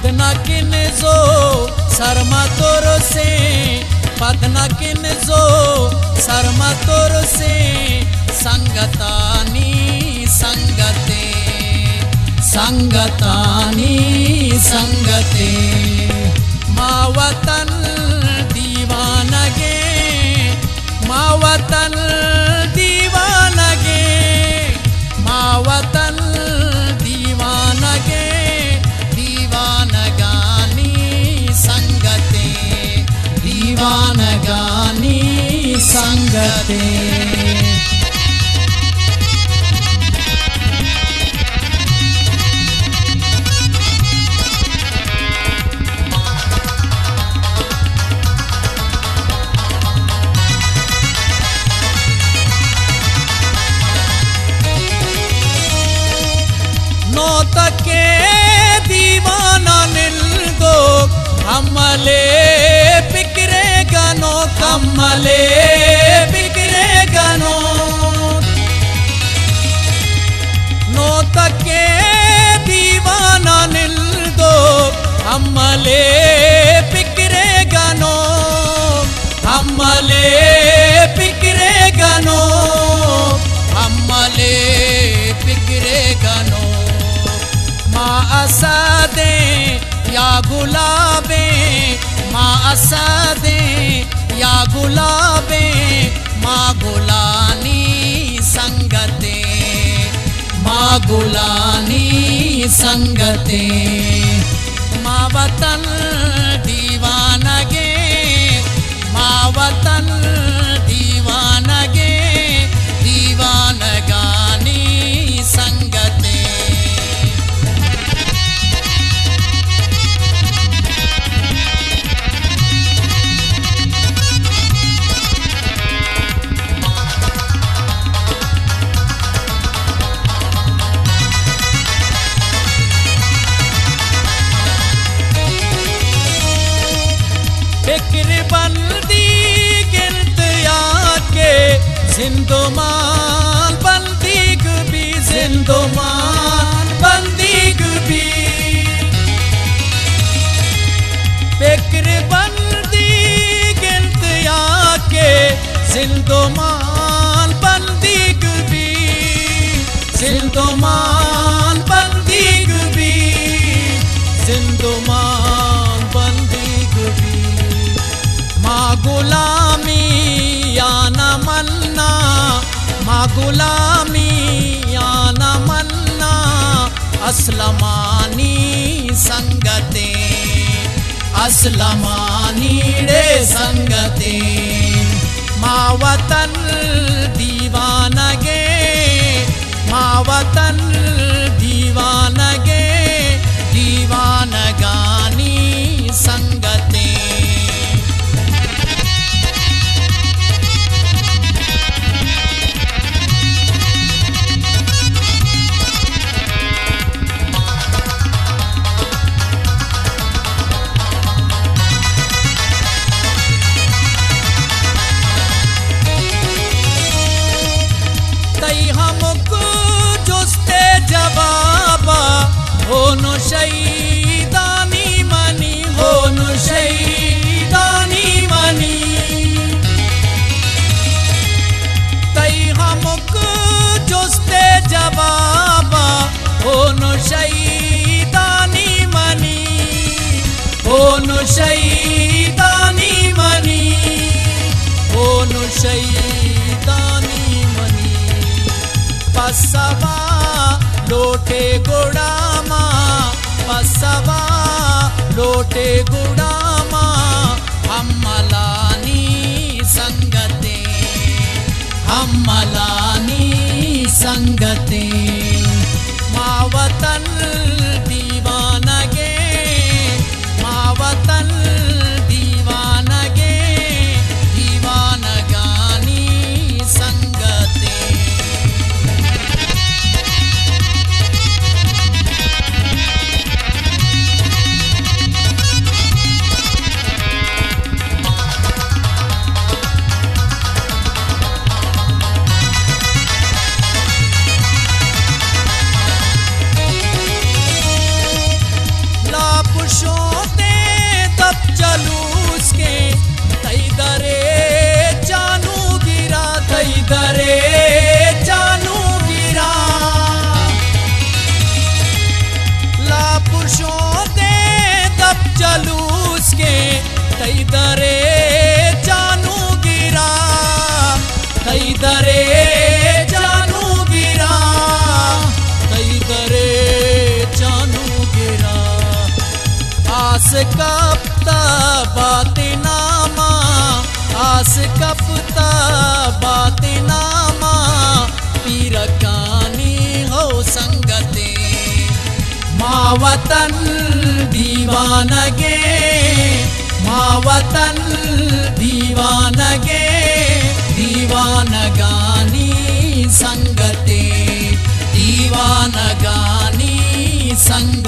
पदना किन जो शर्मा तोर से पदना किन जो शर्मा तोर से संगतानी संगते संगतानी संगते मावतन दीवानगे मावतन दीवानगे मावतन दीवानगे दीवानगानी संगते दीवानगानी संगते तके दीवाना निल्गो कमले बिगरे गनो कमले बिगरे गनो नो तके दीवाना निल्गो कमले बिगरे गनो कमले बिगरे गनो कमले बिगरे गनो माँ असादे या गुलाबे माँ असादे या गुलाबे माँ गुलानी संगते माँ गुलानी संगते माँ वतन दीवानगे माँ वतन दीवानगे दीवानगानी संगते फिक्र बंदी गिरत आके जिंदोमान बंदी गुबी जिंदोमान बंदी गुबी फिक्र बंदी गिरत आके जिंदोमान बंदी गुबी जिंदोमान बंदी गुबी जिंदोमान बंदी गुबी माँ गुलामी या न मन्ना माँ गुलामी या न मन्ना असलमानी संगते असलमानी रे संगते माँ वतन दीवानगे माँ वतन दीवानगे दीवानगानी संगते होनो शहीदानी मनी होनो शहीदानी मनी तई हमक जोस्ते जवाबा होनो शहीदानी मनी होनो शहीदानी मनी होनो शहीदानी मनी पसवा लोटे गुड़ामा पसवा लोटे गुड़ामा हमलानी संगते हमलानी संगते माँ वतन दीवानगे माँ वतन दीवानगे दीवानगानी संगते दरे जानू गिरा, कई दरे जानू गिरा, कई दरे जानू गिरा। आस कपता बाते नामा, आस कपता बाते नामा, पीर कानी हो संगते। माँ वतन दीवानगे, माँ वतन दीवानगे, दीवानगानी संगते, दीवानगानी संग